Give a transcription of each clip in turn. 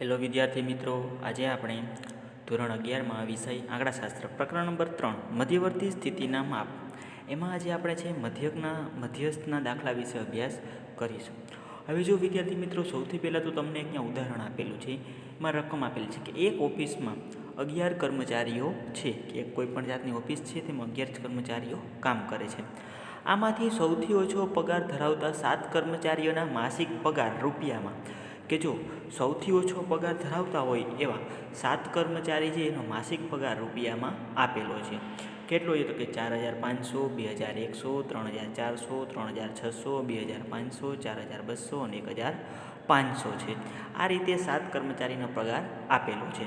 Hello વિદ્યાર્થી મિત્રો, આજે આપણે ધોરણ 11માં વિષય આંકડાશાસ્ત્ર પ્રકરણ નંબર 3 મધ્યવર્તી સ્થિતિના માપ એમાં આજે આપણે છે મધ્યસ્થના દાખલા વિશે અભ્યાસ કરીશું. હવે જો વિદ્યાર્થી મિત્રો, સૌથી પહેલાં તો તમને અહીંયા ઉદાહરણ આપેલું છે, એમાં રકમ આપેલી છે કે એક ઓફિસમાં 11 કર્મચારીઓ છે, કે કોઈ પણ જાતની ઓફિસ છે તેમાં 11 કર્મચારીઓ કામ કરે છે. આમાંથી સૌથી ઓછો પગાર ધરાવતા 7 કર્મચારીઓના માસિક પગાર રૂપિયામાં, કે જો સૌથી ઓછો પગાર ધરાવતા હોય એવા 7 કર્મચારી છે એનો માસિક પગાર રૂપિયામાં આપેલો છે. કેટલો છે તો કે 4,500, 2,100, 3,400, 3,600, 2,500, 4,200 અને 1,500 છે. આ રીતે 7 કર્મચારીનો પગાર આપેલો છે.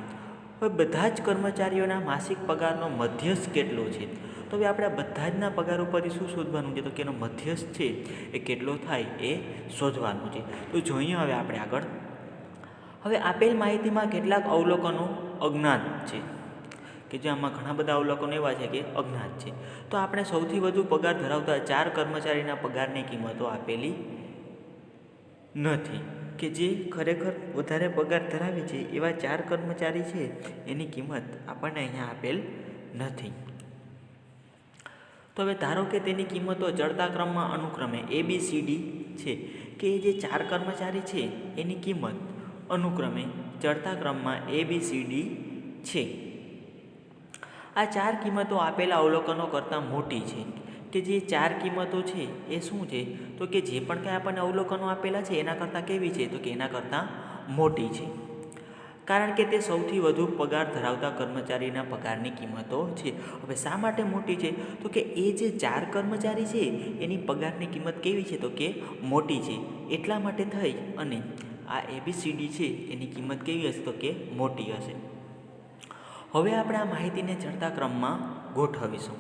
હવે બધા જ કર્મચારીઓના માસિક પગારનો મધ્યસ્થ કેટલો છે? તો હવે આપણે બધા જના પગાર ઉપરથી શું શોધવાનું છે? તો કે એનો મધ્યસ્થ છે એ કેટલો થાય એ શોધવાનું છે. તો જોઈએ હવે આપણે આગળ. હવે આપેલ માહિતીમાં કેટલાક અવલોકનો અજ્ઞાત છે, કે જે આમાં ઘણા બધા અવલોકનો એવા છે કે અજ્ઞાત છે. તો આપણે સૌથી વધુ પગાર ધરાવતા 4 કર્મચારીના પગારની કિંમતો આપેલી નથી, કે જે ખરેખર વધારે પગાર ધરાવે છે એવા 4 કર્મચારી છે એની કિંમત આપણને અહીંયા આપેલ નથી. તો હવે ધારો કે તેની કિંમતો ચડતા ક્રમમાં અનુક્રમે ABCD છે, કે જે 4 કર્મચારી છે એની કિંમત અનુક્રમે ચડતા ક્રમમાં ABCD છે. આ 4 કિંમતો આપેલા અવલોકનો કરતાં મોટી છે, કે જે 4 કિંમતો છે એ શું છે? તો કે જે પણ કંઈ આપણને અવલોકનો આપેલા છે એના કરતાં કેવી છે? તો કે એના કરતાં મોટી છે, કારણ કે તે સૌથી વધુ પગાર ધરાવતા કર્મચારીના પગારની કિંમતો છે. હવે શા માટે મોટી છે? તો કે એ જે 4 કર્મચારી છે એની પગારની કિંમત કેવી છે? તો કે મોટી છે. એટલા માટે થઈ અને આ ABCD છે એની કિંમત કેવી હશે? તો કે મોટી હશે. હવે આપણે આ માહિતીને ચડતા ક્રમમાં ગોઠવીશું,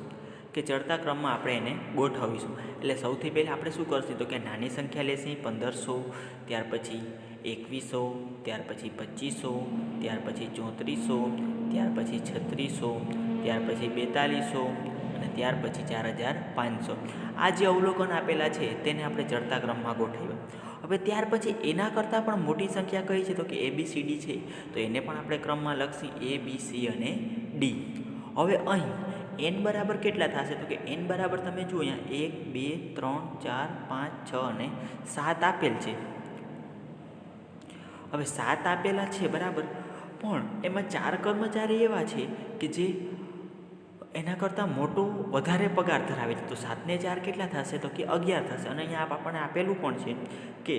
કે ચડતા ક્રમમાં આપણે એને ગોઠવીશું. એટલે સૌથી પહેલાં આપણે શું કરશું? તો કે નાની સંખ્યા લેશું 1500, ત્યાર પછી 2100, ત્યાર પછી 2500, ત્યાર પછી 3400, ત્યાર પછી 3600, ત્યાર પછી 4200 અને ત્યાર પછી 4500. આ જે અવલોકન આપેલા છે તેને આપણે ચડતા ક્રમમાં ગોઠવ્યા. હવે ત્યાર પછી એના કરતાં પણ મોટી સંખ્યા કઈ છે? તો કે ABCD છે. તો એને પણ આપણે ક્રમમાં લખશું A, B, C અને D. હવે અહીં n બરાબર કેટલા થશે? તો કે n બરાબર તમે જુઓ અહીંયા 1, 2, 3, 4, 5, 6 અને 7 આપેલ છે. હવે 7 આપેલા છે બરાબર, પણ એમાં 4 કર્મચારી એવા છે કે જે એના કરતાં મોટો વધારે પગાર ધરાવે છે. તો 7 ને 4 કેટલા થશે? તો કે 11 થશે. અને અહીંયા આપણને આપેલું પણ છે કે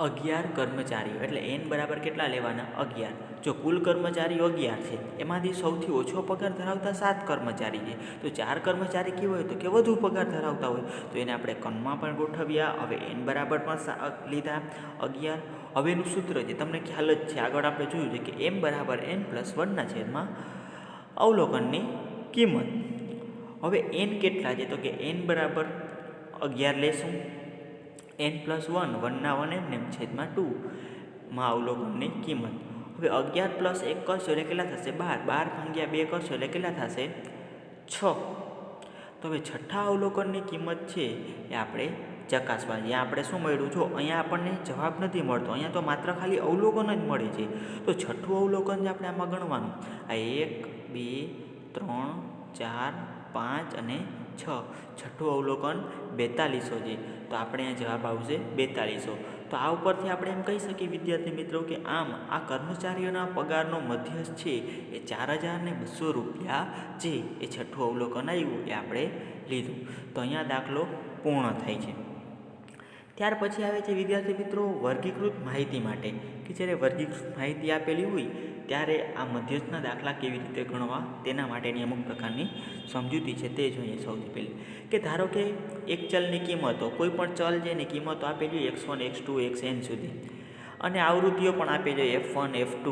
11 કર્મચારીઓ, એટલે n બરાબર કેટલા લેવાના? 11. જો કુલ કર્મચારીઓ 11 છે, એમાંથી સૌથી ઓછો પગાર ધરાવતા 7 કર્મચારી છે. તો 4 કર્મચારી કેવો હોય? તો કે વધુ પગાર ધરાવતા હોય. તો એને આપણે કનમાં પણ ગોઠવ્યા. હવે n બરાબર પણ લીધા 11. હવે એનું સૂત્ર છે તમને ખ્યાલ જ છે, આગળ આપણે જોયું છે કે m બરાબર n+1/, અવલોકનની કિંમત. હવે n કેટલા છે? તો કે n બરાબર 11 લેશું, n+1, 1 ના 1 એમ છેદમાં 2 માં અવલોકનની કિંમત. હવે 11 + 1 કરશો એટલે કેટલા થશે? 12. 12 × 2 કરશો એટલે કેટલા થશે? 6. તો હવે છઠ્ઠા અવલોકનની કિંમત છે એ આપણે ચકાસવાની. અહીંયા આપણે શું મળ્યું? જો અહીંયા આપણને જવાબ નથી મળતો, અહીંયા તો માત્ર ખાલી અવલોકન જ મળે છે. તો છઠ્ઠું અવલોકન જે આપણે આમાં ગણવાનું, આ 1, 2, 3, 4, 5 અને 6. છઠ્ઠું અવલોકન 4200 છે. તો આપણે અહીંયા જવાબ આવશે 4200. તો આ ઉપરથી આપણે એમ કહી શકીએ વિદ્યાર્થી મિત્રો કે આમ આ કર્મચારીઓના પગારનો મધ્યસ્થ છે એ 4,200 રૂપિયા છે. એ છઠ્ઠું અવલોકન આવ્યું એ આપણે લીધું. તો અહીંયા દાખલો પૂર્ણ થાય છે. ત્યાર પછી આવે છે વિદ્યાર્થી મિત્રો વર્ગીકૃત માહિતી માટે, કે જ્યારે વર્ગીકૃત માહિતી આપેલી હોય ત્યારે આ મધ્યસ્થના દાખલા કેવી રીતે ગણવા તેના માટેની અમુક પ્રકારની સમજૂતી છે તે જોઈએ. સૌથી પહેલી કે ધારો કે એક ચલની કિંમતો, કોઈ પણ ચલ જેની કિંમતો આપેલી હોય x1, x2, xn સુધી, અને આવૃત્તિઓ પણ આપેલી હોય F1, F2,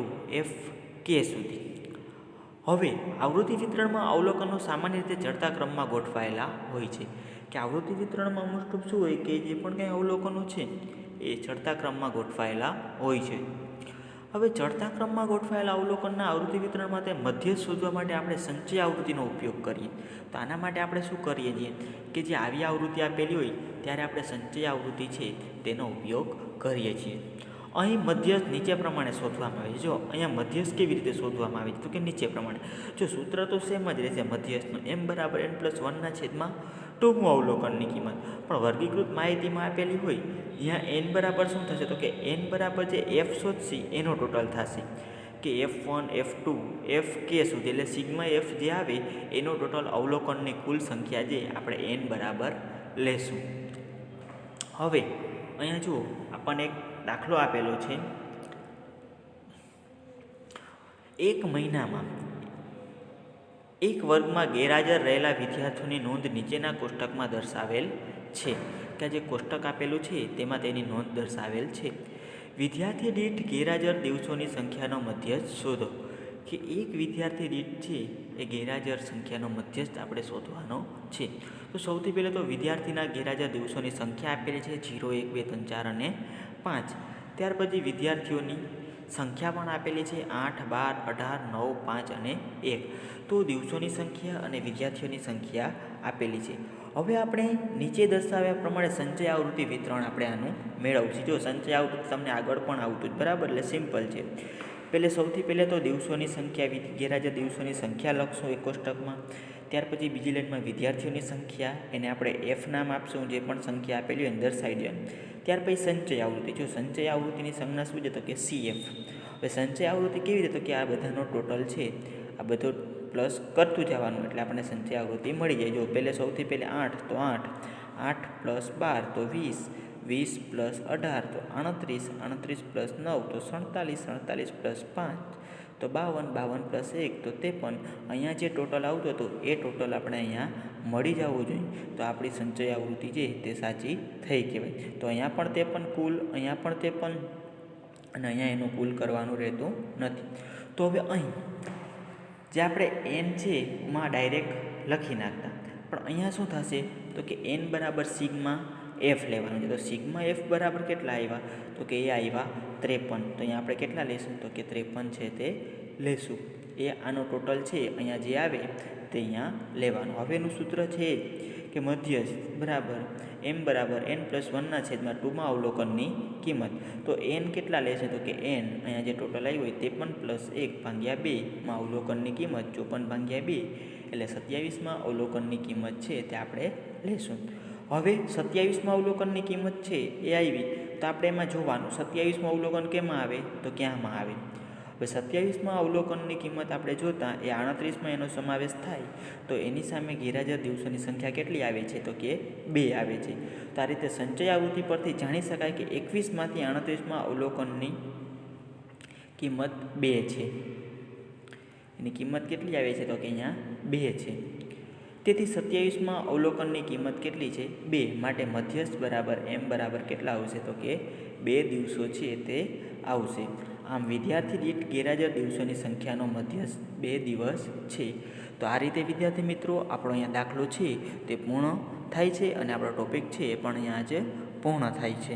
Fk સુધી. હવે આવૃત્તિ વિતરણમાં અવલોકનો સામાન્ય રીતે ચડતા ક્રમમાં ગોઠવાયેલા હોય છે, કે આવૃત્તિ વિતરણમાં મોસ્ટ ઓફ શું હોય કે જે પણ કંઈ અવલોકનો છે એ ચડતા ક્રમમાં ગોઠવાયેલા હોય છે. હવે ચડતા ક્રમમાં ગોઠવાયેલા અવલોકનના આવૃત્તિ વિતરણ માટે મધ્યસ્થ શોધવા માટે આપણે સંચય આવૃત્તિનો ઉપયોગ કરીએ. તો આના માટે આપણે શું કરીએ છીએ કે જે આવી આવૃત્તિ આપેલી હોય ત્યારે આપણે સંચય આવૃત્તિ છે તેનો ઉપયોગ કરીએ છીએ. અહીં મધ્યસ્થ નીચે પ્રમાણે શોધવામાં આવે છે. જો અહીંયા મધ્યસ્થ કેવી રીતે શોધવામાં આવે છે તો કે નીચે પ્રમાણે. જો સૂત્ર તો સેમ જ રહેશે મધ્યસ્થનું, m બરાબર n+1/2 ટૂંકું અવલોકનની કિંમત. પણ વર્ગીકૃત માહિતીમાં આપેલી હોય અહીંયા n બરાબર શું થશે તો કે n બરાબર જે f શોધશી એનો ટોટલ થશે કે f1 f2 fk સુધી, એટલે સિગ્મા f જે આવે એનો ટોટલ અવલોકનની કુલ સંખ્યા જે આપણે n બરાબર લેશું. હવે અહીંયા જુઓ આપણને એક દાખલો આપેલો છે. એક મહિનામાં એક વર્ગમાં ગેરહાજર રહેલા વિદ્યાર્થીઓની નોંધ નીચેના કોષ્ટકમાં દર્શાવેલ છે. કે જે કોષ્ટક આપેલું છે તેમાં તેની નોંધ દર્શાવેલ છે. વિદ્યાર્થી દીઠ ગેરહાજર દિવસોની સંખ્યાનો મધ્યસ્થ શોધો. કે એક વિદ્યાર્થી દીઠ છે એ ગેરહાજર સંખ્યાનો મધ્યસ્થ આપણે શોધવાનો છે. તો સૌથી પહેલાં તો વિદ્યાર્થીના ગેરહાજર દિવસોની સંખ્યા આપેલી છે 0, 1, 2, 3, 4 અને 5. ત્યાર પછી વિદ્યાર્થીઓની સંખ્યા પણ આપેલી છે 8, 12, 18, 9, 5 અને 1. તો દિવસોની સંખ્યા અને વિદ્યાર્થીઓની સંખ્યા આપેલી છે. હવે આપણે નીચે દર્શાવ્યા પ્રમાણે સંચય આવૃત્તિ વિતરણ આપણે આનું મેળવશું. જો સંચય આવૃત્તિ તમને આગળ પણ આવતું જ બરાબર, એટલે સિમ્પલ છે. સૌથી પહેલાં તો દિવસોની સંખ્યા, ગેરહાજર દિવસોની સંખ્યા લખશું એક કોષ્ટકમાં. ત્યાર પછી બીજી લાઈનમાં વિદ્યાર્થીઓની સંખ્યા, એને આપણે f નામ આપશું, જે પણ સંખ્યા આપેલી હોય એને દર્શાવી દેવાની. ત્યાર પછી સંચય આવૃત્તિ. જો સંચય આવૃત્તિની સંજ્ઞા શું છે તો કે cf. હવે સંચય આવૃત્તિ કેવી રીતે તો કે આ બધાનો ટોટલ છે, આ બધો પ્લસ કરતું જવાનું એટલે આપણને સંચય આવૃત્તિ મળી જાય. જો સૌથી પહેલાં 8 તો 8, 8 + 12 તો 20, 20 + 18 તો 38, 38 + 9 તો 47, 47 + 5 તો 52, 52 + 1 તો 53. અહીંયા જે ટોટલ આવતું હતું એ ટોટલ આપણે અહીંયા મળી જવું જોઈએ. તો આપણી સંચય આવૃત્તિ છે તે સાચી થઈ કહેવાય. તો અહીંયા પણ 53 કુલ, અહીંયા પણ 53 અને અહીંયા એનું કુલ કરવાનું રહેતું નથી. તો હવે અહીં જે આપણે n છે માં ડાયરેક્ટ લખી નાખતા, પણ અહીંયા શું થશે તો કે n બરાબર સિગ્મા f લેવાનું છે. તો સિગ્મા f બરાબર કેટલા આવ્યા તો કે એ આવ્યા 53. તો અહીંયા આપણે કેટલા લેશું તો કે 53 છે તે લેશું. એ આનો ટોટલ છે અહીંયા જે આવે તે અહીંયા લેવાનું. હવેનું સૂત્ર છે કે મધ્યસ્થ બરાબર m બરાબર n+1/2 અવલોકનની કિંમત. તો n કેટલા લેશે તો કે n અહીંયા જે ટોટલ આવ્યું હોય તે પણ +1/2 અવલોકનની કિંમત 54/2 એટલે 27 અવલોકનની કિંમત છે તે આપણે લેશું. હવે 27 અવલોકનની કિંમત છે એ આવી તો આપણે એમાં જોવાનું 27 અવલોકન કેમાં આવે તો ક્યાંમાં આવે. હવે 27 અવલોકનની કિંમત આપણે જોતાં એ 38 એનો સમાવેશ થાય તો એની સામે ગેરહાજર દિવસોની સંખ્યા કેટલી આવે છે તો કે 2 આવે છે. તો આ રીતે સંચય આવૃત્તિ પરથી જાણી શકાય કે 21માંથી 38 અવલોકનની કિંમત 2 છે. એની કિંમત કેટલી આવે છે તો કે અહીંયા 2 છે. તેથી 27 અવલોકનની કિંમત કેટલી છે 2. માટે મધ્યસ્થ બરાબર m બરાબર કેટલા આવશે તો કે 2 દિવસો છે તે આવશે. આમ વિદ્યાર્થી દીઠ ગેરહાજર દિવસોની સંખ્યાનો મધ્યસ્થ 2 દિવસ છે. તો આ રીતે વિદ્યાર્થી મિત્રો આપણો અહીંયા દાખલો છે તે પૂર્ણ થાય છે અને આપણો ટોપિક છે એ પણ અહીંયા આજે પૂર્ણ થાય છે.